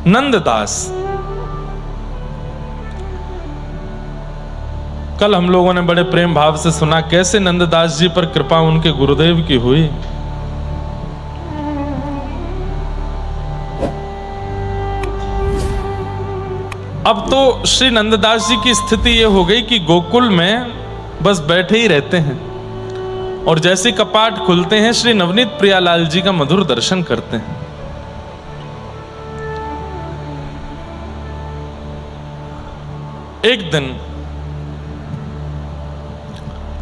नंददास। कल हम लोगों ने बड़े प्रेम भाव से सुना कैसे नंददास जी पर कृपा उनके गुरुदेव की हुई। अब तो श्री नंददास जी की स्थिति यह हो गई कि गोकुल में बस बैठे ही रहते हैं और जैसे कपाट खुलते हैं श्री नवनीत प्रियालाल जी का मधुर दर्शन करते हैं। एक दिन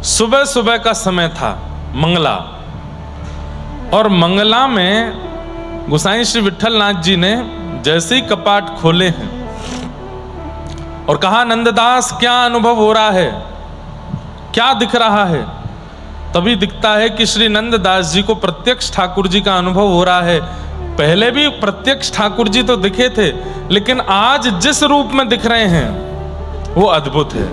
सुबह सुबह का समय था, मंगला, और मंगला में गोसाई श्री विठलनाथ जी ने जैसे ही कपाट खोले हैं और कहा नंददास क्या अनुभव हो रहा है, क्या दिख रहा है, तभी दिखता है कि श्री नंददास जी को प्रत्यक्ष ठाकुर जी का अनुभव हो रहा है। पहले भी प्रत्यक्ष ठाकुर जी तो दिखे थे, लेकिन आज जिस रूप में दिख रहे हैं वो अद्भुत है।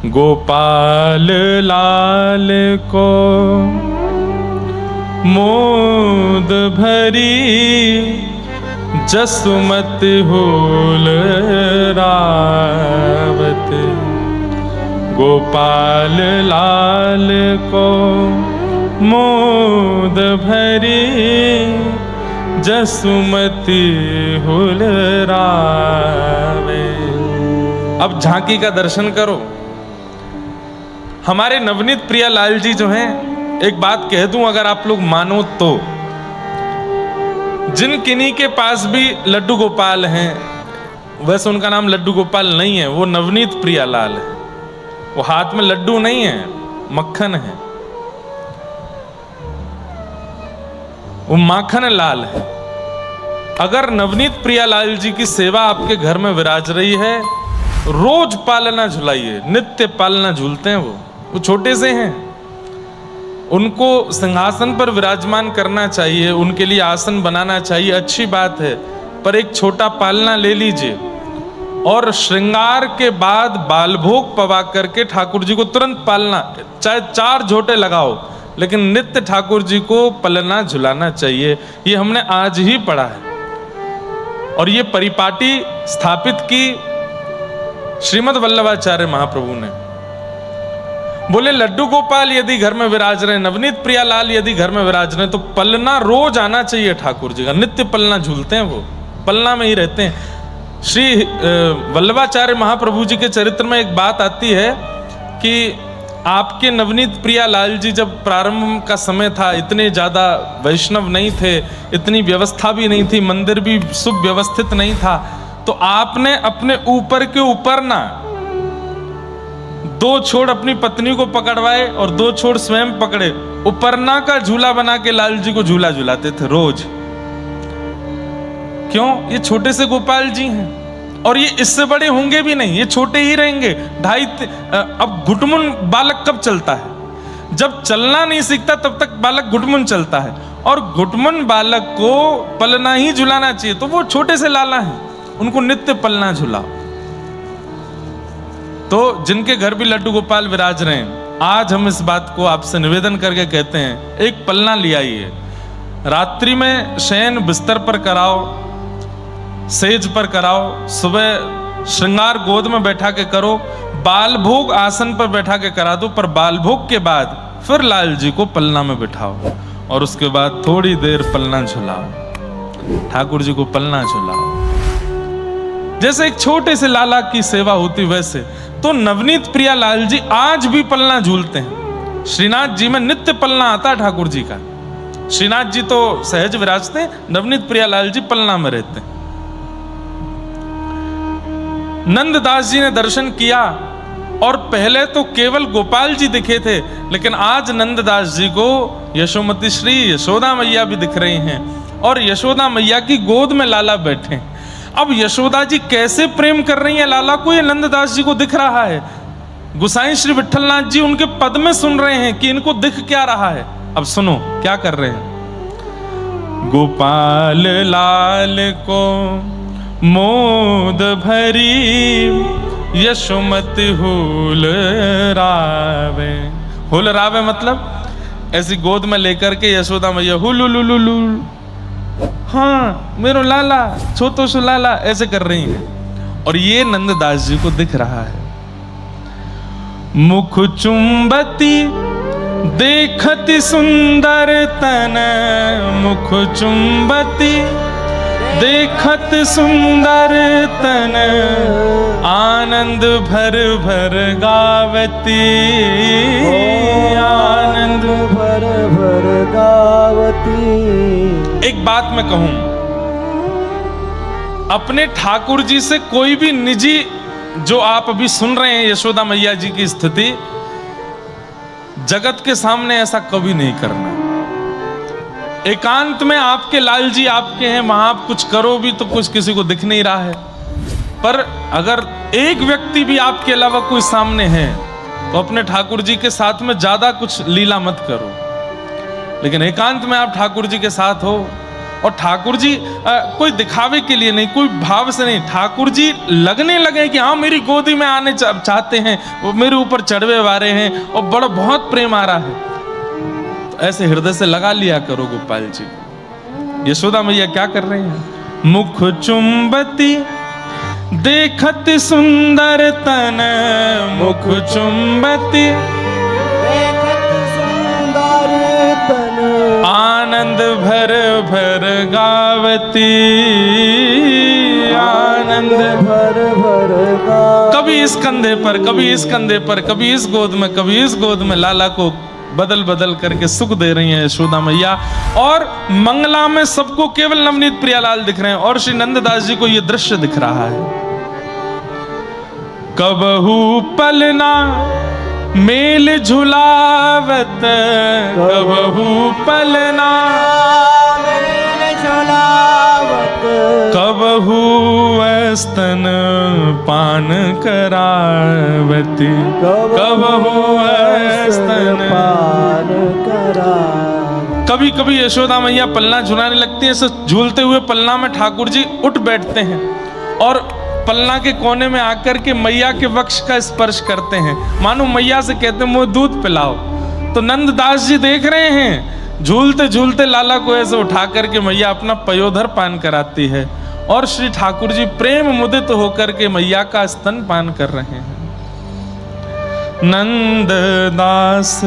गोपाल लाल को मोद भरी जसुमत होल रावत। गोपाल लाल को मोद भरी जसुमति होल रावे। अब झांकी का दर्शन करो। हमारे नवनीत प्रियालाल जी जो हैं, एक बात कह दूं अगर आप लोग मानो तो, जिन किन्हीं के पास भी लड्डू गोपाल हैं, वैसे उनका नाम लड्डू गोपाल नहीं है, वो नवनीत प्रियालाल है। वो हाथ में लड्डू नहीं है, मक्खन है, वो माखन लाल है। अगर नवनीत प्रियालाल जी की सेवा आपके घर में विराज रही है, रोज पालना झुलाइए, नित्य पालना झूलते हैं। वो छोटे से हैं, उनको सिंहासन पर विराजमान करना चाहिए, उनके लिए आसन बनाना चाहिए, अच्छी बात है, पर एक छोटा पालना ले लीजिए और श्रृंगार के बाद बालभोग पवा करके ठाकुर जी को तुरंत पालना, चाहे 4 झोटे लगाओ, लेकिन नित्य ठाकुर जी को पलना झुलाना चाहिए। ये हमने आज ही पढ़ा है और ये परिपाटी स्थापित की श्रीमद् वल्लभाचार्य महाप्रभु ने। बोले लड्डू गोपाल यदि घर में विराज रहे, नवनीत प्रियालाल यदि घर में विराज रहे, तो पलना रोज आना चाहिए ठाकुर जी का। नित्य पलना झूलते हैं, वो पलना में ही रहते हैं। श्री वल्लभाचार्य महाप्रभु जी के चरित्र में एक बात आती है कि आपके नवनीत प्रियालाल जी जब प्रारंभ का समय था, इतने ज्यादा वैष्णव नहीं थे, इतनी व्यवस्था भी नहीं थी, मंदिर भी सुव्यवस्थित नहीं था, तो आपने अपने ऊपर के ऊपर ना 2 छोड़ अपनी पत्नी को पकड़वाए और 2 छोड़ स्वयं पकड़े, उपरना का झूला बना के लाल जी को झूला झूलाते थे रोज। क्यों? ये छोटे से गोपाल जी हैं और ये इससे बड़े होंगे भी नहीं, ये छोटे ही रहेंगे। अब घुटमुन बालक कब चलता है? जब चलना नहीं सीखता तब तक बालक घुटमुन चलता है, और घुटमुन बालक को पलना ही झुलाना चाहिए। तो वो छोटे से लाला हैं, उनको नित्य पलना झुलाओ। तो जिनके घर भी लड्डू गोपाल विराज रहे हैं, आज हम इस बात को आपसे निवेदन करके कहते हैं, एक पलना ले आइए, रात्रि में शयन बिस्तर पर कराओ, सेज पर कराओ, सुबह श्रृंगार गोद में बैठा के करो, बाल भोग आसन पर बैठा के करा दो, पर बाल भोग के बाद फिर लाल जी को पलना में बिठाओ और उसके बाद थोड़ी देर पलना झुलाओ, ठाकुर जी को पलना झुलाओ। जैसे एक छोटे से लाला की सेवा होती वैसे तो नवनीत प्रियालाल जी आज भी पलना झूलते हैं। श्रीनाथ जी में नित्य पलना आता है ठाकुर जी का। श्रीनाथ जी तो सहज विराजते हैं, नवनीत प्रियालाल जी पलना में रहते हैं। नंददास जी ने दर्शन किया और पहले तो केवल गोपाल जी दिखे थे, लेकिन आज नंददास जी को यशोमती श्री यशोदा मैया भी दिख रही हैं और यशोदा मैया की गोद में लाला बैठे। अब यशोदा जी कैसे प्रेम कर रही हैं लाला को, ये नंददास जी को दिख रहा है। गोसाई श्री विठलनाथ जी उनके पद में सुन रहे हैं कि इनको दिख क्या रहा है। अब सुनो क्या कर रहे हैं। गोपाल लाल को मोद भरी यशोमति हुल रावे। हुल रावे मतलब ऐसी गोद में लेकर के यशोदा मैया हुलुलुलुलु, हाँ मेरो लाला, छोटो सो लाला, ऐसे कर रही हैं। और ये नंददास जी को दिख रहा है। मुख चुंबती देखति सुंदर तन, मुख चुंबती देखत सुंदर तन, आनंद भर भर गावती, आनंद भर भर गावती। एक बात मैं कहूं, अपने ठाकुर जी से कोई भी निजी, जो आप अभी सुन रहे हैं यशोदा मैया जी की स्थिति, जगत के सामने ऐसा कभी नहीं करना। एकांत में आपके लाल जी आपके हैं, वहां आप कुछ करो भी तो कुछ किसी को दिख नहीं रहा है। पर अगर एक व्यक्ति भी आपके अलावा कोई सामने है तो अपने ठाकुर जी के साथ में ज्यादा कुछ लीला मत करो। लेकिन एकांत में आप ठाकुर जी के साथ हो, और ठाकुर जी कोई दिखावे के लिए नहीं, कोई भाव से नहीं, ठाकुर जी लगने लगे कि हाँ मेरी गोदी में आने चाहते हैं, वो मेरे ऊपर चढ़वे वारे हैं और बड़ा बहुत प्रेम आ रहा है, तो ऐसे हृदय से लगा लिया करो गोपाल जी। यशोदा मैया क्या कर रहे हैं? मुख चुंबती देखत सुंदर तन, मुख चुंबती देखत सुंदर तन, आनंद भर भर गावती, आनंद भर भर गावती। कभी इस कंधे पर, कभी इस कंधे पर, कभी इस गोद में, कभी इस गोद में लाला को बदल बदल करके सुख दे रही हैं यशोदा मैया। और मंगला में सबको केवल नवनीत प्रियालाल दिख रहे हैं, और श्री नंददास जी को यह दृश्य दिख रहा है। कबहू पलना मेल झुलावत, कबहू पलना मेल झुलावत, कबहू स्तन पान करावती, कबहू स्तन पान करावत। कभी कभी यशोदा मैया पलना झुलाने लगती है। ऐसे झूलते हुए पलना में ठाकुर जी उठ बैठते हैं और पलना के कोने में आकर के मैया के वक्ष का स्पर्श करते हैं, मानो मैया से कहते हैं मुझे दूध पिलाओ। तो नंददास जी देख रहे हैं, झूलते झूलते लाला को ऐसे उठा करके मैया अपना पयोधर पान कराती है, और श्री ठाकुर जी प्रेम मुदित होकर के मैया का स्तन पान कर रहे हैं। नंददास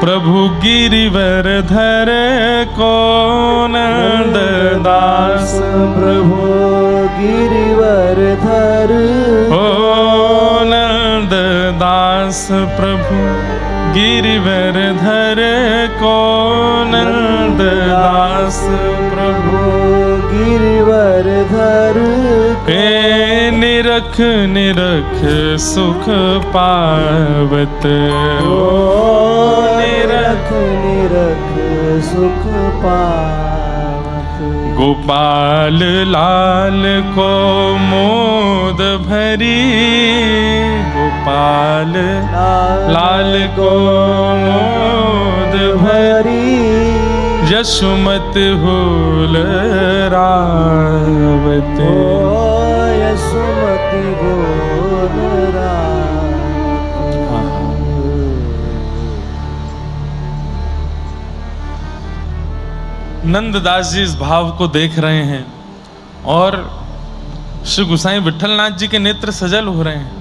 प्रभु गिरिवर धर को, नंददास प्रभु गिरिवर धर, ओ नंददास प्रभु गिरिवर धर को, नंददास प्रभु गिरिवर धर ए निरख निरख सुख पावत, ओ निरख निरख सुख पावत। गोपाल लाल को मोद भरी, गोपाल लाल को मोद भरी, यशुमत हुल रावत, यशुमति बोल नंददास जी इस भाव को देख रहे हैं और श्री गुसाई विठलनाथ जी के नेत्र सजल हो रहे हैं।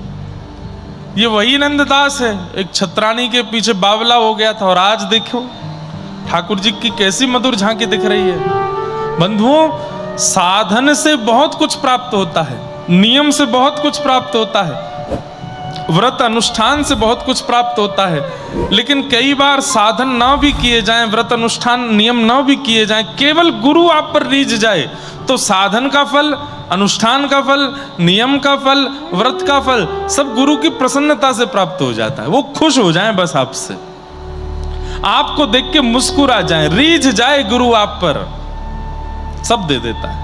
ये वही नंददास है, एक छत्रानी के पीछे बावला हो गया था, और आज देखो ठाकुर जी की कैसी मधुर झांकी दिख रही है। बंधुओं, साधन से बहुत कुछ प्राप्त होता है, नियम से बहुत कुछ प्राप्त होता है, व्रत अनुष्ठान से बहुत कुछ प्राप्त होता है, लेकिन कई बार साधन ना भी किए जाएं, व्रत अनुष्ठान नियम ना भी किए जाएं, केवल गुरु आप पर रीझ जाए तो साधन का फल, अनुष्ठान का फल, नियम का फल, व्रत का फल सब गुरु की प्रसन्नता से प्राप्त हो जाता है। वो खुश हो जाएं बस आपसे, आपको देख के मुस्कुरा जाए, रीझ जाए गुरु आप पर, सब दे देता है।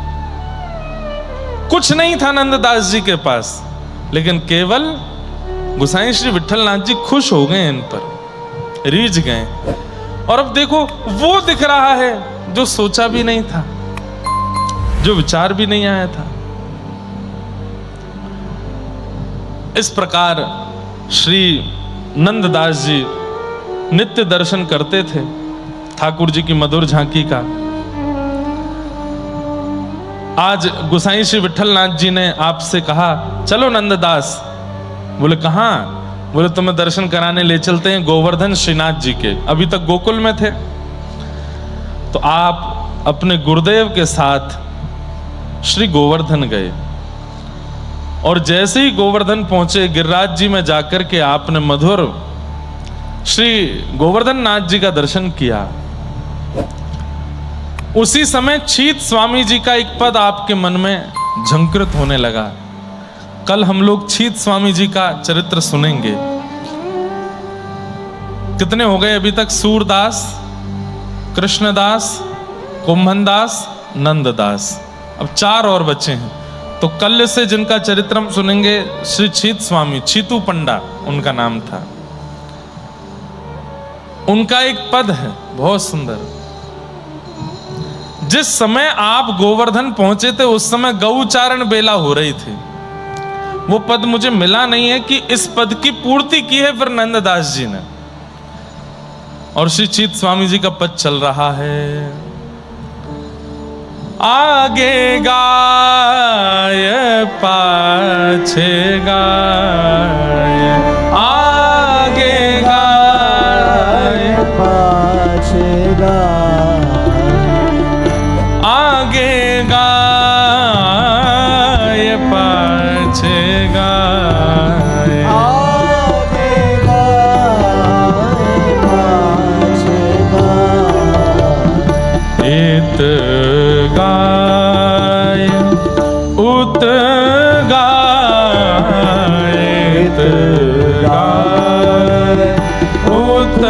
कुछ नहीं था नंददास जी के पास, लेकिन केवल गोसाई श्री विठलनाथ जी खुश हो गए, इन पर रीझ गए। और अब देखो वो दिख रहा है जो सोचा भी नहीं था, जो विचार भी नहीं आया था। इस प्रकार श्री नंददास जी नित्य दर्शन करते थे ठाकुर जी की मधुर झांकी का। आज गोसाई श्री विठलनाथ जी ने आपसे कहा चलो नंददास। बोले कहाँ? बोले तुम्हें दर्शन कराने ले चलते हैं गोवर्धन श्रीनाथ जी के। अभी तक गोकुल में थे। तो आप अपने गुरुदेव के साथ श्री गोवर्धन गए और जैसे ही गोवर्धन पहुंचे गिरिराज जी में जाकर के आपने मधुर श्री गोवर्धन नाथ जी का दर्शन किया। उसी समय छीत स्वामी जी का एक पद आपके मन में झंकृत होने लगा। कल हम लोग छीत स्वामी जी का चरित्र सुनेंगे। कितने हो गए अभी तक? सूरदास, कृष्णदास, कुंभनदास, नंददास। अब 4 और बचे हैं। तो कल से जिनका चरित्र हम सुनेंगे श्री छीत स्वामी, छीतू पंडा उनका नाम था। उनका एक पद है बहुत सुंदर। जिस समय आप गोवर्धन पहुंचे थे उस समय गौचारण बेला हो रही थी। वो पद मुझे मिला नहीं है कि इस पद की पूर्ति की है फिर नंददास जी ने। और श्री छीत स्वामी जी का पद चल रहा है। आगे गाय पाछे गाय, आगे गाय पाछे गाय, आगे गाय पाछे गाय, आगे गाय पाछे गाय, इत गाय उत गाय, इत गाय उत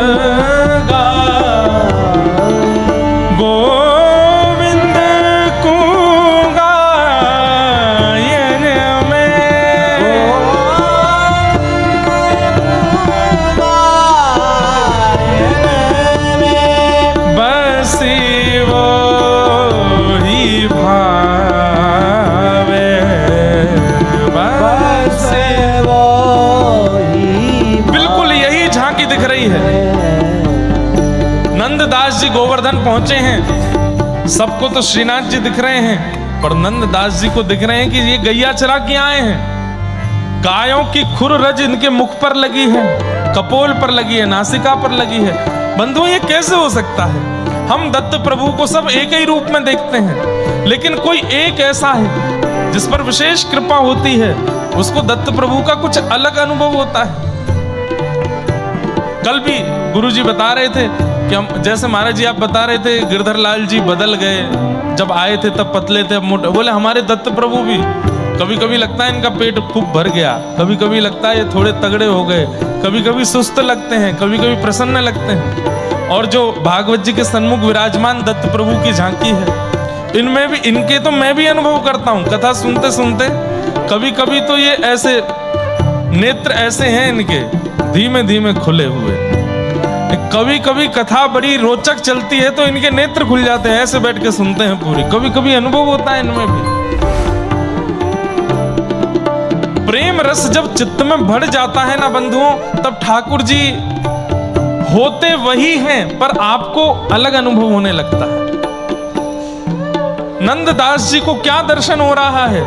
गाय, गोविंद को गायन में बसी वो ही भावे, बसी वो ही बिल्कुल यही झांकी दिख रही है। नंददास जी गोवर्धन पहुंचे हैं। सबको तो श्रीनाथ जी दिख रहे हैं पर नंददास जी को दिख रहे हैं कि ये गैया चरा के आए हैं। गायों की खुर रज इनके मुख पर लगी है, कपोल पर लगी है, नासिका पर लगी है। बंधुओं ये कैसे हो सकता है? हम दत्त प्रभु को सब एक ही रूप में देखते हैं, लेकिन कोई एक ऐसा है जिस पर विशेष कृपा होती है, उसको दत्त प्रभु का कुछ अलग अनुभव होता है। कल भी गुरुजी बता रहे थे कि हम, जैसे महाराज जी आप बता रहे थे गिरधर लाल जी बदल गए, जब आए थे तब पतले थे अब मोटे। बोले हमारे दत्त प्रभु भी कभी कभी लगता है इनका पेट खूब भर गया, कभी कभी लगता है ये थोड़े तगड़े हो गए, कभी कभी सुस्त लगते हैं, कभी कभी प्रसन्न लगते हैं। और जो भागवत जी के सन्मुख विराजमान दत्त प्रभु की झांकी है, इनमें भी, इनके तो मैं भी अनुभव करता हूँ कथा सुनते सुनते। कभी कभी तो ये ऐसे नेत्र ऐसे हैं इनके धीमे धीमे खुले हुए। कभी कभी कथा बड़ी रोचक चलती है तो इनके नेत्र खुल जाते हैं, ऐसे बैठ के सुनते हैं पूरी। कभी कभी अनुभव होता है इनमें भी। प्रेम रस जब चित्त में भर जाता है ना बंधुओं, तब ठाकुर जी होते वही हैं पर आपको अलग अनुभव होने लगता है। नंददास जी को क्या दर्शन हो रहा है?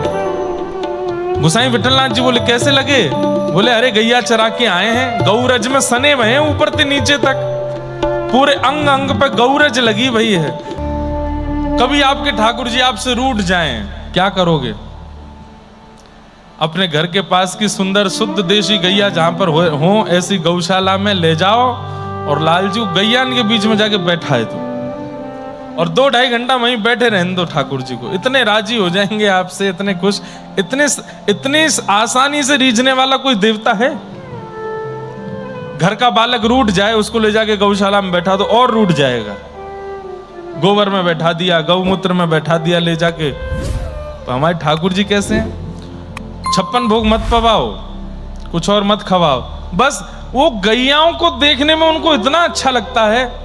गोसाई विठलनाथ जी बोले कैसे लगे? बोले अरे गैया चरा के आए हैं, गौरज में सने हुए हैं ऊपर से नीचे तक, पूरे अंग अंग पे गौरज लगी भई है। कभी आपके ठाकुर जी आपसे रूठ जाएं, क्या करोगे? अपने घर के पास की सुंदर शुद्ध देशी गैया जहां पर हो ऐसी गौशाला में ले जाओ और लालजू गैया के बीच में जाके बैठाए तो, और 2-2.5 घंटा वहीं बैठे रहने दो ठाकुर जी को। इतने राजी हो जाएंगे आपसे, इतने खुश। इतने आसानी से रीझने वाला कोई देवता है? घर का बालक रूठ जाए, उसको ले जाके गौशाला में बैठा दो और रूठ जाएगा। गोबर में बैठा दिया, गौमूत्र में बैठा दिया ले जाके। तो हमारे ठाकुर जी कैसे हैं? 56 भोग मत पवाओ, कुछ और मत खवाओ, बस वो गैयाओं को देखने में उनको इतना अच्छा लगता है।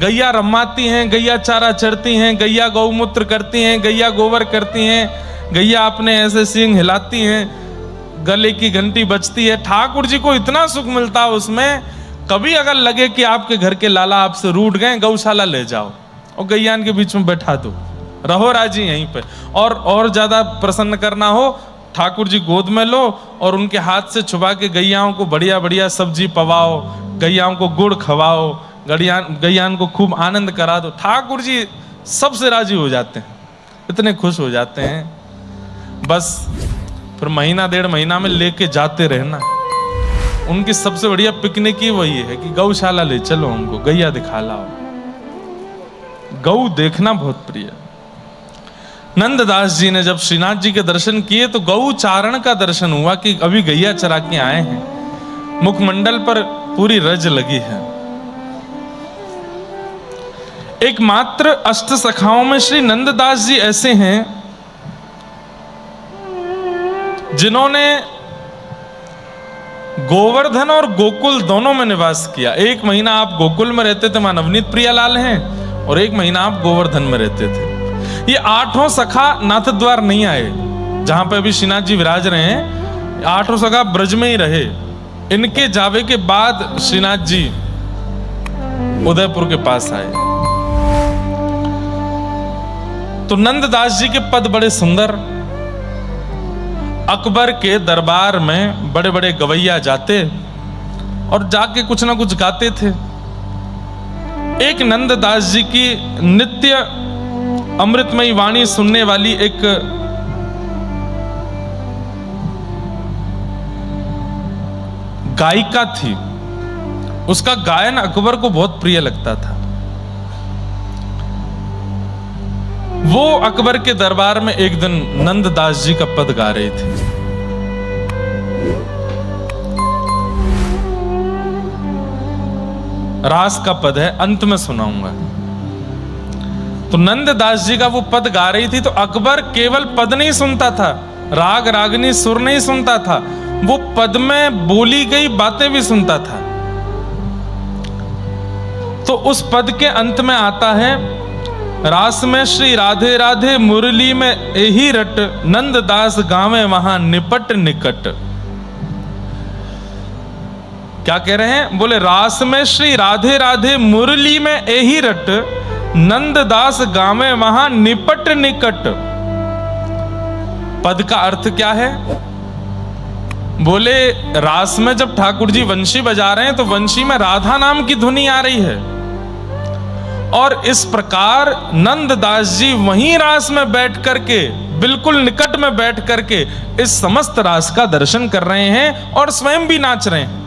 गैया रमाती हैं, गैया चारा चरती हैं, गैया गौमूत्र करती हैं, गैया गोबर करती हैं, गैया अपने ऐसे सींग हिलाती हैं, गले की घंटी बजती है। ठाकुर जी को इतना सुख मिलता है उसमें, कभी अगर लगे कि आपके घर के लाला आपसे रूठ गए, गौशाला ले जाओ और गैयान के बीच में बैठा दो, रहो राजी यहीं पे। और ज्यादा प्रसन्न करना हो, ठाकुर जी गोद में लो और उनके हाथ से छुपा के गैयाओं को बढ़िया बढ़िया सब्जी पवाओ, गैयाओं को गुड़ खवाओ, गैयान को खूब आनंद करा दो। ठाकुर जी सबसे राजी हो जाते हैं, इतने खुश हो जाते हैं। बस फिर महीना डेढ़ महीना में लेके जाते रहना। उनकी सबसे बढ़िया पिकनिक ही वही है कि गौशाला ले चलो, हमको गैया दिखा लाओ। गौ देखना बहुत प्रिय। नंददास जी ने जब श्रीनाथ जी के दर्शन किए तो गौ चारण का दर्शन हुआ कि अभी गैया चरा के आए हैं। मुखमंडल पर पूरी रज लगी है। एकमात्र अष्ट सखाओं में श्री नंददास जी ऐसे हैं जिन्होंने गोवर्धन और गोकुल दोनों में निवास किया। एक महीना आप गोकुल में रहते थे, वहां नवनीत प्रियालाल हैं, और एक महीना आप गोवर्धन में रहते थे। ये आठों सखा नाथ द्वार नहीं आए, जहां पे अभी श्रीनाथ जी विराज रहे हैं। आठों सखा ब्रज में ही रहे। इनके जावे के बाद श्रीनाथ जी उदयपुर के पास आए। तो नंददास जी के पद बड़े सुंदर। अकबर के दरबार में बड़े बड़े गवैया जाते और जाके कुछ ना कुछ गाते थे। एक नंददास जी की नित्य अमृतमयी वाणी सुनने वाली एक गायिका थी। उसका गायन अकबर को बहुत प्रिय लगता था। वो अकबर के दरबार में एक दिन नंददास जी का पद गा रही थी। रास का पद है, अंत में सुनाऊंगा। तो नंददास जी का वो पद गा रही थी, तो अकबर केवल पद नहीं सुनता था, राग रागनी सुर नहीं सुनता था, वो पद में बोली गई बातें भी सुनता था। तो उस पद के अंत में आता है, रास में श्री राधे राधे मुरली में एही रट, नंददास गावे वहां निपट निकट। क्या कह रहे हैं? बोले रास में श्री राधे राधे मुरली में एही रट, नंददास गावे वहां निपट निकट। पद का अर्थ क्या है? बोले रास में जब ठाकुर जी वंशी बजा रहे हैं तो वंशी में राधा नाम की ध्वनि आ रही है, और इस प्रकार नंददास जी वहीं रास में बैठ करके, बिल्कुल निकट में बैठ करके इस समस्त रास का दर्शन कर रहे हैं और स्वयं भी नाच रहे हैं।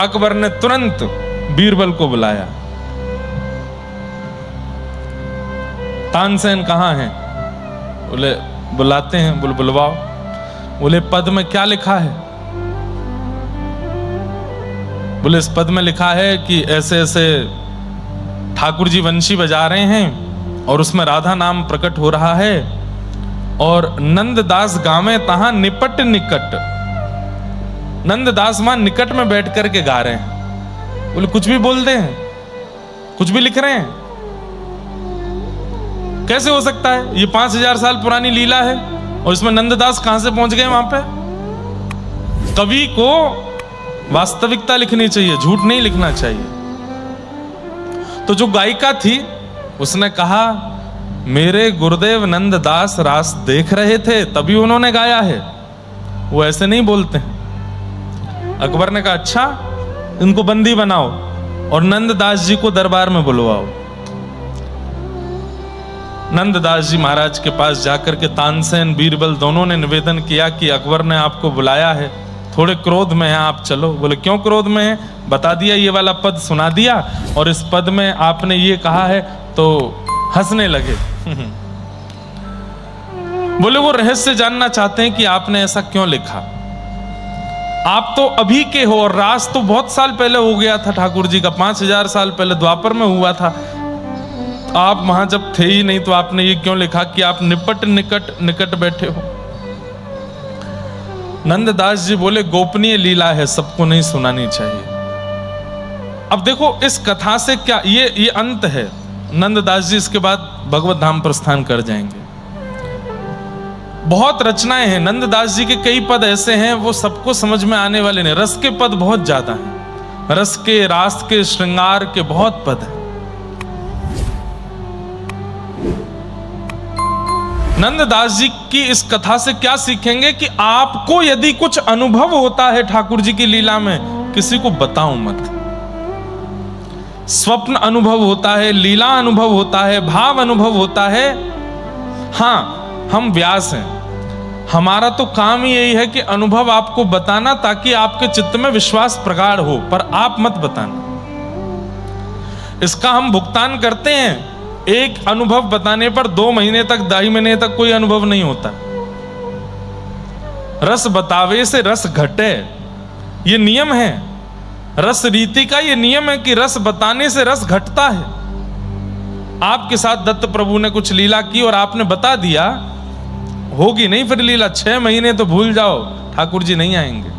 अकबर ने तुरंत बीरबल को बुलाया। तानसेन कहां है? बोले बुलाते हैं। बोले बुलवाओ। बोले पद में क्या लिखा है? बोले इस पद में लिखा है कि ऐसे ऐसे ठाकुर जी वंशी बजा रहे हैं और उसमें राधा नाम प्रकट हो रहा है, और नंददास गावे तहां निपट निकट। नंददास वहां निकट में बैठ करके गा रहे हैं। बोले कुछ भी बोल दे, कुछ भी लिख रहे हैं, कैसे हो सकता है? ये 5000 साल पुरानी लीला है और इसमें नंददास कहां से पहुंच गए वहां पे? कवि को वास्तविकता लिखनी चाहिए, झूठ नहीं लिखना चाहिए। तो जो गायिका थी उसने कहा, मेरे गुरुदेव नंददास रास देख रहे थे तभी उन्होंने गाया है, वो ऐसे नहीं बोलते हैं। अकबर ने कहा अच्छा, इनको बंदी बनाओ और नंददास जी को दरबार में बुलवाओ। नंददास जी महाराज के पास जाकर के तानसेन बीरबल दोनों ने निवेदन किया कि अकबर ने आपको बुलाया है, थोड़े क्रोध में हैं आप, चलो। बोले क्यों क्रोध में है? बता दिया, ये वाला पद सुना दिया और इस पद में आपने ये कहा है, तो हंसने लगे। बोले वो रहस्य जानना चाहते हैं कि आपने ऐसा क्यों लिखा। आप तो अभी के हो और रास तो बहुत साल पहले हो गया था ठाकुर जी का, 5000 साल पहले द्वापर में हुआ था। आप वहां जब थे ही नहीं, तो आपने ये क्यों लिखा कि आप निपट निकट निकट बैठे हो? नंददास जी बोले गोपनीय लीला है, सबको नहीं सुनानी चाहिए। अब देखो इस कथा से क्या, ये अंत है। नंददास जी इसके बाद भगवत धाम प्रस्थान कर जाएंगे। बहुत रचनाएं हैं, नंददास जी के कई पद ऐसे हैं वो सबको समझ में आने वाले नहीं। रस के पद बहुत ज्यादा हैं, रस के, रास के, श्रृंगार के बहुत पद हैं। नंददास जी की इस कथा से क्या सीखेंगे कि आपको यदि कुछ अनुभव होता है ठाकुर जी की लीला में, किसी को बताओ मत। स्वप्न अनुभव होता है, लीला अनुभव होता है, भाव अनुभव होता है। हां, हम व्यास हैं, हमारा तो काम ही यही है कि अनुभव आपको बताना ताकि आपके चित्त में विश्वास प्रगाढ़ हो, पर आप मत बताना। इसका हम भुगतान करते हैं। एक अनुभव बताने पर 2 महीने तक, 2.5 महीने तक कोई अनुभव नहीं होता। रस बतावे से रस घटे, ये नियम है रस रीति का। ये नियम है कि रस बताने से रस घटता है। आपके साथ दत्त प्रभु ने कुछ लीला की और आपने बता दिया, होगी नहीं फिर लीला। 6 महीने तो भूल जाओ, ठाकुर जी नहीं आएंगे।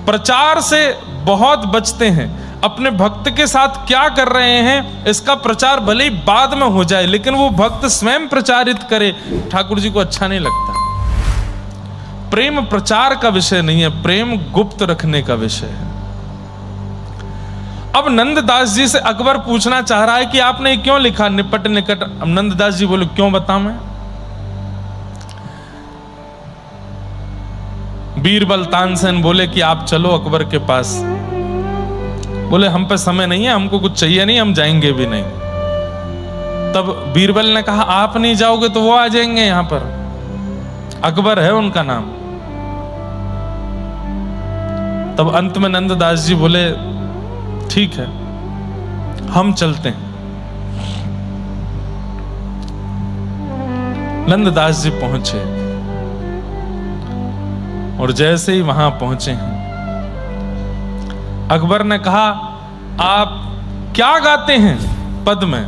प्रचार से बहुत बचते हैं। अपने भक्त के साथ क्या कर रहे हैं इसका प्रचार भले ही बाद में हो जाए, लेकिन वो भक्त स्वयं प्रचारित करे, ठाकुर जी को अच्छा नहीं लगता। प्रेम प्रचार का विषय नहीं है, प्रेम गुप्त रखने का विषय है। अब नंददास जी से अकबर पूछना चाह रहा है कि आपने क्यों लिखा निपट निकट। नंददास जी बोले क्यों बताऊं मैं। बीरबल तानसेन बोले कि आप चलो अकबर के पास। बोले हम पे समय नहीं है, हमको कुछ चाहिए नहीं, हम जाएंगे भी नहीं। तब बीरबल ने कहा आप नहीं जाओगे तो वो आ जाएंगे यहां पर, अकबर है उनका नाम। तब अंत में नंददास जी बोले ठीक है हम चलते हैं। नंददास जी पहुंचे और जैसे ही वहां पहुंचे हैं, अकबर ने कहा आप क्या गाते हैं पद में,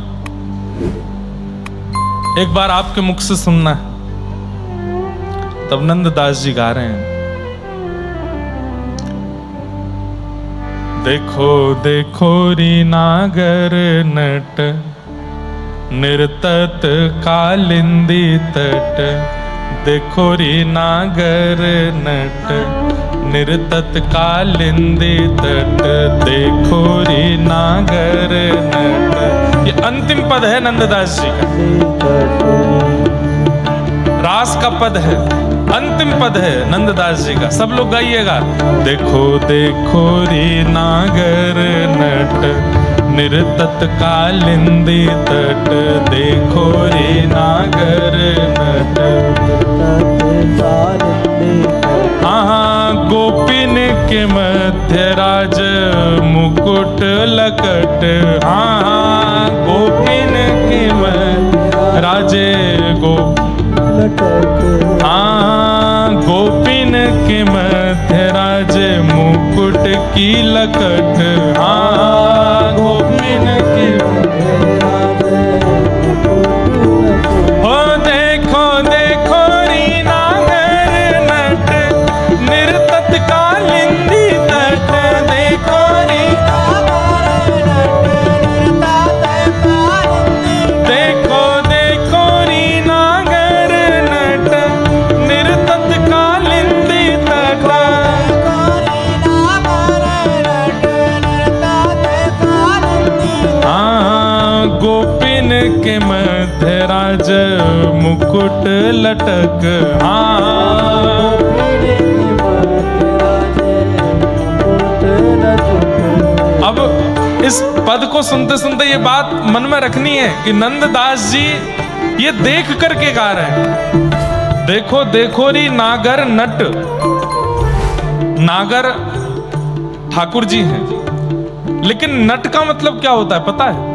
एक बार आपके मुख से सुनना है। तब नंददास जी गा रहे हैं, देखो देखो री नागर नट निर्तत कालिंदी तट। देखो री नागर नट निर्तत कालिंदी तट। देखो री नागर नट। ये अंतिम पद है नंददास जी का, रास का पद है, अंतिम पद है नंददास जी का। सब लोग गाइएगा। देखो देखो री नागर नट निर्तत कालिंदी तट। देखो री नागर नट। हाँ गोपिन के मध्य राज मुकुट लकट। हाँ गोपिन के मध्य राजे हाँ गोपिन के मध्य राज मुकुट की लकट। हाँ गोपिन के हो देखो देखो री नागर नट निर्तत कालिंदी तट। देखो री देखो देखो री नागर नट निर्तत कालिंदी तट। हाँ गोपिन के मध्य राज मुकुट लटक। हाँ अब इस पद को सुनते सुनते ये बात मन में रखनी है कि नंददास जी ये देख करके गा रहे हैं। देखो देखो री नागर नट। नागर ठाकुर जी हैं, लेकिन नट का मतलब क्या होता है पता है?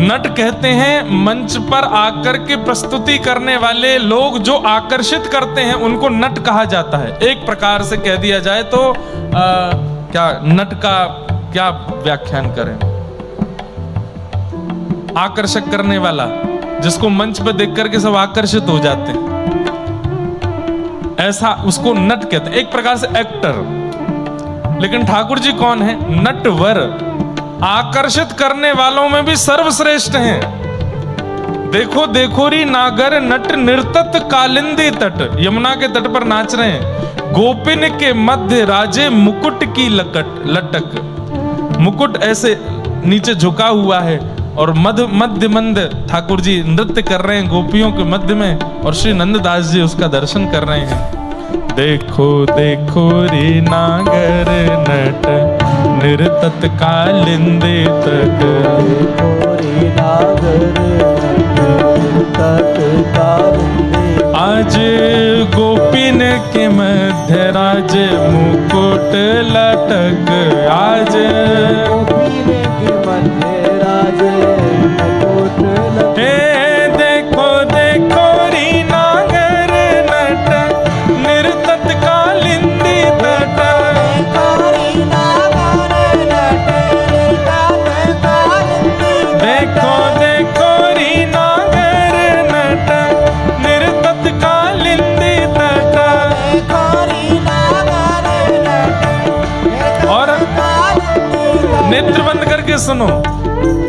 नट कहते हैं मंच पर आकर के प्रस्तुति करने वाले लोग जो आकर्षित करते हैं उनको नट कहा जाता है। एक प्रकार से कह दिया जाए तो क्या नट का क्या व्याख्यान करें? आकर्षक करने वाला, जिसको मंच पर देख करके सब आकर्षित हो जाते हैं, ऐसा उसको नट कहते हैं। एक प्रकार से एक्टर। लेकिन ठाकुर जी कौन है? नटवर। आकर्षित करने वालों में भी सर्वश्रेष्ठ हैं। देखो देखो री नागर नट निर्तत कालिंदी तट, यमुना के तट पर नाच रहे हैं। गोपिन के मध्य राजे मुकुट की लटक, मुकुट ऐसे नीचे झुका हुआ है और मध्य मंद ठाकुर जी नृत्य कर रहे हैं गोपियों के मध्य में, और श्री नंददास जी उसका दर्शन कर रहे हैं। देखो देखो रे नागर नट निर्तत कालिंदी तट, आज गोपिन के मध्य राज मुकुट लटक, आज गोपिन के मध्य राज मुकुट लटक। हे देखो देखो री नागर नट निर्तत कालिंदी तट, देखो देखो री नागर नट निर्तत कालिंदी तट। और नेत्र बंद करके सुनो,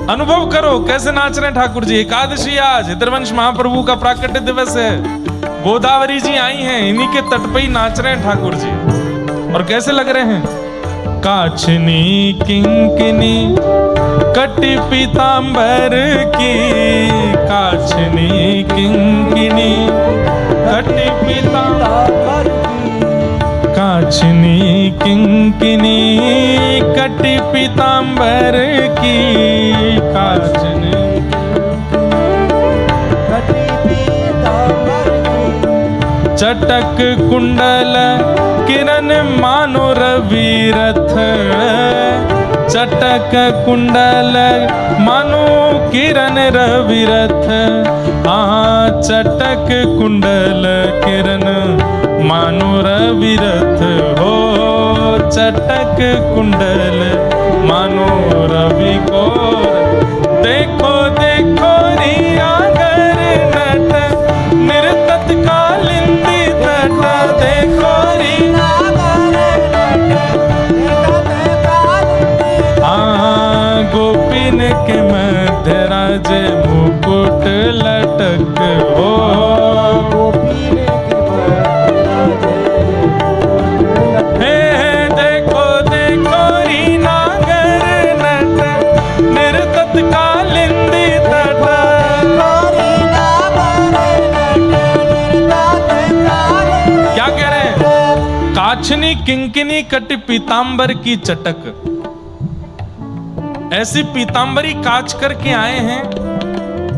अनुभव करो कैसे नाच रहे हैं ठाकुर जी। एकादशी आज हितरवंश महाप्रभु का प्राकट्य दिवस है, गोदावरी जी आई हैं, इन्हीं के तट पे ही नाच रहे हैं ठाकुर जी। और कैसे लग रहे हैं? काछनी किंकिनी कटी पीतांबर की, काछनी किंकिनी कटी पीतांबर, काछनी किंकिनी कटी पीतांबर की, काछनी चटक कुंडल किरण मानो रविरथ, चटक कुंडल मानो किरण रविरथ, हाँ चटक कुंडल किरण मानो रविरथ हो, चटक कुंडल मानो रवि को। देखो देखो री नागर नट निर्तत कालिंदी तट, देखो री गोपिन के मध्य राज मुकुट लटक हो, हे देखो देखो री नागर नट निर्तत कालिंदी तट। क्या कह रहे हैं? काछनी किंकिनी कटी पीतांबर की चटक, ऐसी पीतांबरी काच करके आए हैं,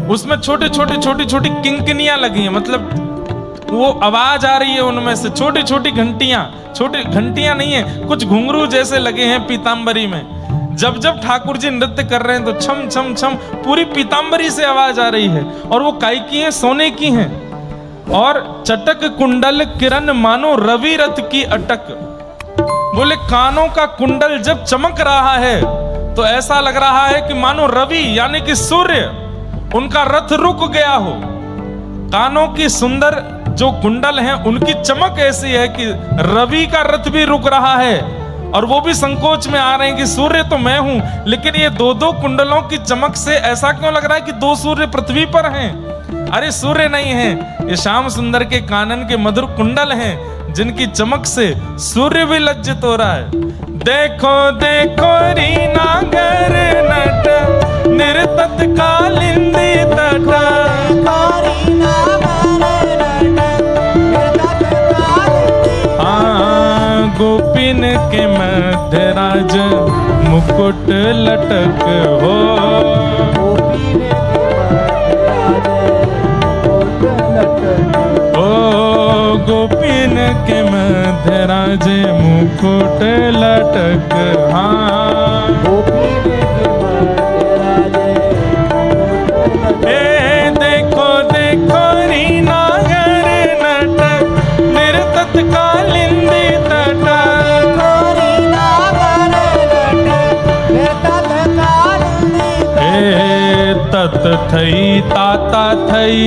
उसमें छोटे छोटे छोटी छोटी किंकिनियां लगी हैं, मतलब वो आवाज आ रही है उनमें से, छोटी छोटी घंटियां, छोटी घंटियां नहीं है, कुछ घुंघरू जैसे लगे हैं पीतांबरी में। जब जब ठाकुर जी नृत्य कर रहे हैं तो छम छम छम पूरी पीतांबरी से आवाज आ रही है, और वो काय की है? सोने की हैं। और चटक कुंडल किरण मानो रवि रथ की अटक, बोले कानों का कुंडल जब चमक रहा है तो ऐसा लग रहा है कि मानो रवि यानी कि सूर्य उनका रथ रुक गया हो। कानों की सुंदर जो कुंडल हैं उनकी चमक ऐसी है कि रवि का रथ भी रुक रहा है, और वो भी संकोच में आ रहे हैं कि सूर्य तो मैं हूं, लेकिन ये दो दो कुंडलों की चमक से ऐसा क्यों लग रहा है कि दो सूर्य पृथ्वी पर हैं? अरे सूर्य नहीं है, ये श्याम सुंदर के कानन के मधुर कुंडल हैं, जिनकी चमक से सूर्य भी लज्जित हो रहा है। देखो देखो री नागर नट निर्तत कालिंदी तट, हाँ गोपिन के मध्य राज मुकुट लटक हो, गोपिन के मध्य राज मुकुट लटक, हाँ हे देखो देखो री नागर नट निर्तत कालिंदी तट, हे तत थई ताता थई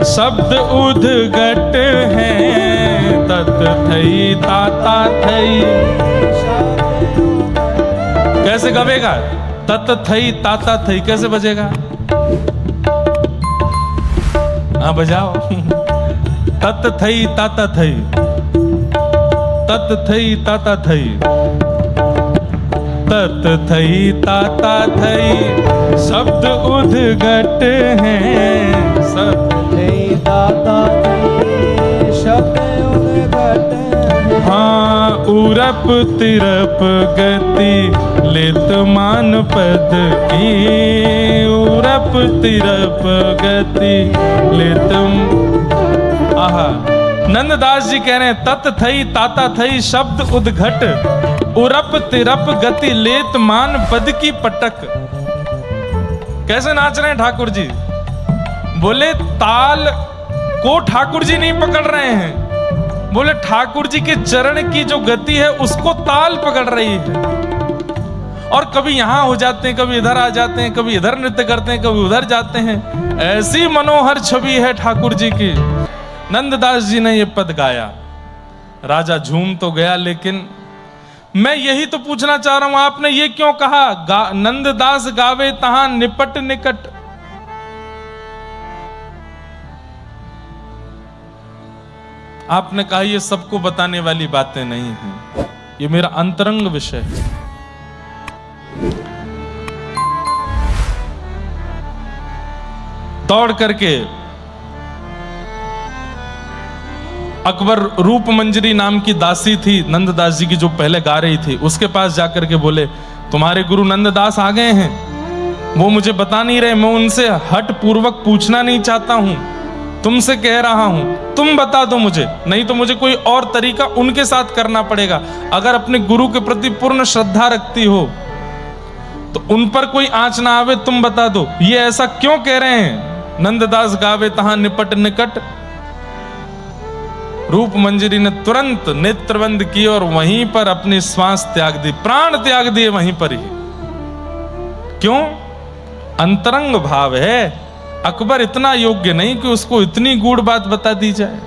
शब्द उद्घट हैं, तत थई ताता थई। कैसे गवेगा? तत थई ताता थई कैसे बजेगा? हाँ बजाओ। तत थई ताता थई, तत थई ताता थई, तत थई ताता थई, शब्द उद्घट हैं सब। थई ताता थई, शब्द उद्घट हैं। हाँ उरप तिरप गति लेत मान पद की, उरप तिरप गति लेत। आहा, नंददास जी कह रहे हैं तत थई ताता थई शब्द उद्घट, उरप तिरप गति लेत मान पद की पटक। कैसे नाच रहे हैं ठाकुर जी? बोले ताल को ठाकुर जी नहीं पकड़ रहे हैं, बोले ठाकुर जी के चरण की जो गति है उसको ताल पकड़ रही है। और कभी यहां हो जाते हैं, कभी इधर आ जाते हैं, कभी इधर नृत्य करते हैं, कभी उधर जाते हैं। ऐसी मनोहर छवि है ठाकुर जी की। नंददास जी ने ये पद गाया, राजा झूम तो गया, लेकिन मैं यही तो पूछना चाह रहा हूं, आपने ये क्यों कहा नंददास गावे तहां निपट निकट? आपने कहा ये सबको बताने वाली बातें नहीं हैं, ये मेरा अंतरंग विषय है। दौड़ करके अकबर रूप मंजरी नाम की दासी थी नंददास जी की, जो पहले गा रही थी, उसके पास जाकर के बोले तुम्हारे गुरु नंददास आ गए हैं, वो मुझे बता नहीं रहे, मैं उनसे हट पूर्वक पूछना नहीं चाहता हूं, तुमसे कह रहा हूं तुम बता दो मुझे, नहीं तो मुझे कोई और तरीका उनके साथ करना पड़ेगा। अगर अपने गुरु के प्रति पूर्ण श्रद्धा रखती हो तो उन पर कोई आंच ना आवे, तुम बता दो ये ऐसा क्यों कह रहे हैं? नंददास गावे तहां निपट निकट। रूप मंजरी ने तुरंत नेत्रबंद की और वहीं पर अपनी श्वास त्याग दी, प्राण त्याग दिए वहीं पर ही। क्यों? अंतरंग भाव है। अकबर इतना योग्य नहीं कि उसको इतनी गूढ़ बात बता दी जाए।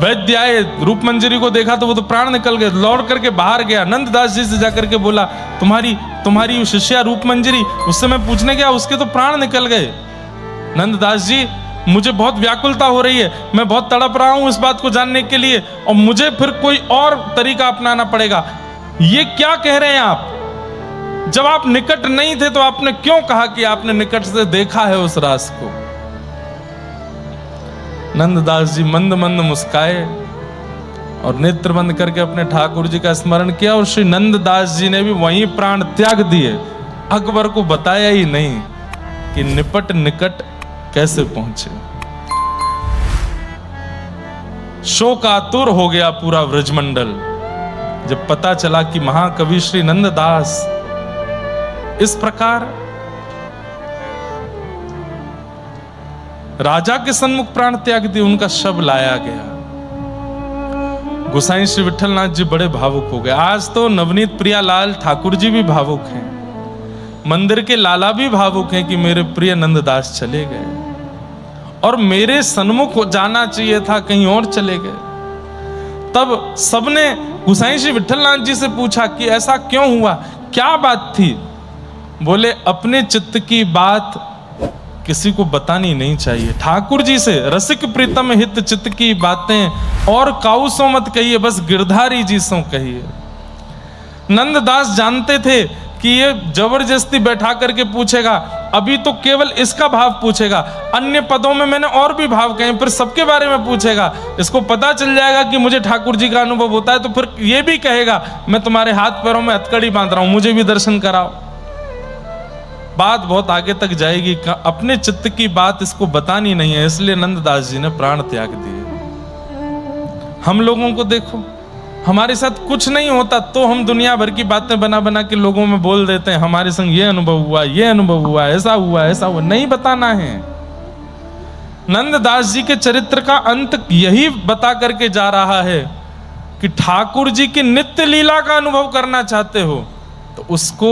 वैद्य आए, रूप मंजरी को देखा तो वो तो प्राण निकल गए, लौट करके बाहर गया, नंददास जी से जाकर के बोला तुम्हारी शिष्या रूप मंजरी, उससे मैं पूछने गया, उसके तो प्राण निकल गए। नंददास जी मुझे बहुत व्याकुलता हो रही है, मैं बहुत तड़प रहा हूं इस बात को जानने के लिए, और मुझे फिर कोई और तरीका अपनाना पड़ेगा। ये क्या कह रहे हैं आप? जब आप निकट नहीं थे तो आपने क्यों कहा कि आपने निकट से देखा है उस रास को? नंददास जी मंद मंद मुस्काए और नेत्र बंद करके अपने ठाकुर जी का स्मरण किया, और श्री नंददास जी ने भी वहीं प्राण त्याग दिए। अकबर को बताया ही नहीं कि निपट निकट कैसे पहुंचे। शोकातुर हो गया पूरा व्रजमंडल जब पता चला कि महाकवि श्री नंददास इस प्रकार राजा के सन्मुख प्राण त्याग दिए, उनका शव लाया गया। गोसाई श्री विठलनाथ जी बड़े भावुक हो गए। आज तो नवनीत प्रियालाल ठाकुर जी भी भावुक हैं, मंदिर के लाला भी भावुक हैं कि मेरे प्रिय नंददास चले गए, और मेरे सन्मुख जाना चाहिए था, कहीं और चले गए। तब सबने गोसाई श्री विठलनाथ जी से पूछा कि ऐसा क्यों हुआ, क्या बात थी? बोले अपने चित्त की बात किसी को बतानी नहीं चाहिए। ठाकुर जी से रसिक प्रीतम हित चित्त की बातें और काऊ सो मत कहिए, बस गिरधारी जी सो कहिए। नंददास जानते थे कि ये जबरदस्ती बैठा करके पूछेगा, अभी तो केवल इसका भाव पूछेगा, अन्य पदों में मैंने और भी भाव कहे, फिर सबके बारे में पूछेगा। इसको पता चल जाएगा कि मुझे ठाकुर जी का अनुभव होता है, तो फिर ये भी कहेगा मैं तुम्हारे हाथ पैरों में हथकड़ी बांध रहा हूं, मुझे भी दर्शन कराओ। बात बहुत आगे तक जाएगी। अपने चित्त की बात इसको बतानी नहीं है, इसलिए नंददास जी ने प्राण त्याग दिए। हम लोगों को देखो, हमारे साथ कुछ नहीं होता तो हम दुनिया भर की बातें बना बना के लोगों में बोल देते हैं, हमारे संग ये अनुभव हुआ, ये अनुभव हुआ, ऐसा हुआ, ऐसा हुआ। नहीं बताना है। नंददास जी के चरित्र का अंत यही बता करके जा रहा है कि ठाकुर जी की नित्य लीला का अनुभव करना चाहते हो तो उसको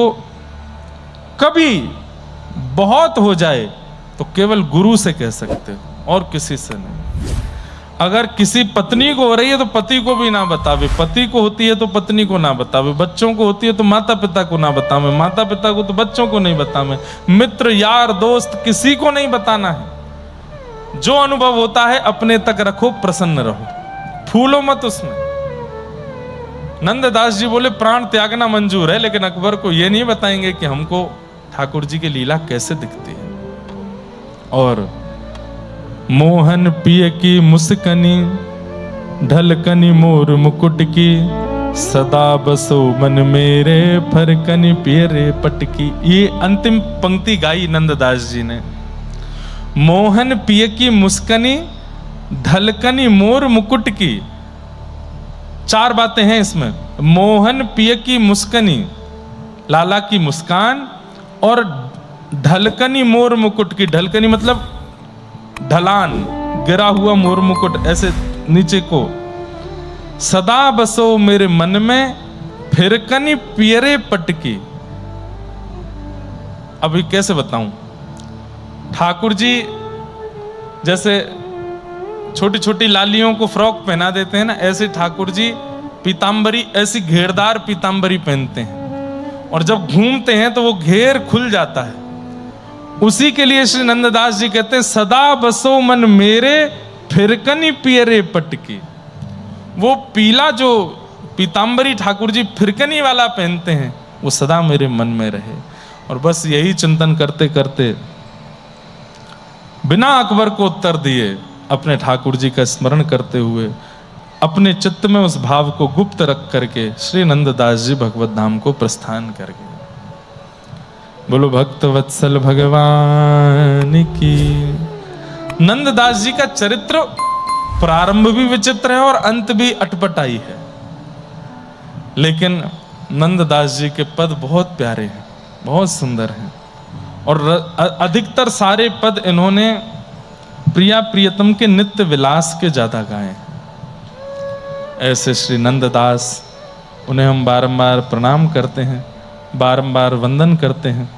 कभी बहुत हो जाए तो केवल गुरु से कह सकते हो और किसी से नहीं। अगर किसी पत्नी को हो रही है तो पति को भी ना बतावे, पति को होती है तो पत्नी को ना बतावे, बच्चों को होती है तो माता पिता को ना बतावे, माता पिता को तो बच्चों को नहीं बतावे, मित्र यार दोस्त किसी को नहीं बताना है। जो अनुभव होता है अपने तक रखो, प्रसन्न रहो, फूलो मत उसमें। नंददास जी बोले प्राण त्यागना मंजूर है, लेकिन अकबर को यह नहीं बताएंगे कि हमको ठाकुर जी की लीला कैसे दिखती है। और मोहन पिय की मुस्कनी, ढलकनी मोर मुकुट की, सदा बसो मन मेरे, फरकनी पियरे पटकी। ये अंतिम पंक्ति गाई नंददास जी ने। मोहन पिय की मुस्कनी, ढलकनी मोर मुकुट की। चार बातें हैं इसमें। मोहन पिय की मुस्कनी, लाला की मुस्कान, और ढलकनी मोर मुकुट की। ढलकनी मतलब ढलान, गिरा हुआ मोर मुकुट ऐसे नीचे को। सदा बसो मेरे मन में, फिरकनी पियरे पटकी। अभी कैसे बताऊं, ठाकुर जी जैसे छोटी छोटी लालियों को फ्रॉक पहना देते हैं ना, ऐसे ठाकुर जी पीतांबरी, ऐसी घेरदार पीतांबरी पहनते हैं, और जब घूमते हैं तो वो घेर खुल जाता है। उसी के लिए श्री नंददास जी कहते हैं सदा बसो मन मेरे, फिरकनी पियरे पटकी। वो पीला जो पीतांबरी ठाकुर जी फिरकनी वाला पहनते हैं, वो सदा मेरे मन में रहे। और बस यही चिंतन करते करते बिना अकबर को उत्तर दिए, अपने ठाकुर जी का स्मरण करते हुए, अपने चित्त में उस भाव को गुप्त रख करके श्री नंददास जी भगवत धाम को प्रस्थान कर गए। बोलो भक्त वत्सल भगवान की। नंददास जी का चरित्र प्रारंभ भी विचित्र है और अंत भी अटपटाई है, लेकिन नंददास जी के पद बहुत प्यारे हैं, बहुत सुंदर हैं, और अधिकतर सारे पद इन्होंने प्रिया प्रियतम के नित्य विलास के ज्यादा गाए हैं। ऐसे श्री नंददास, उन्हें हम बारंबार प्रणाम करते हैं, बारंबार वंदन करते हैं।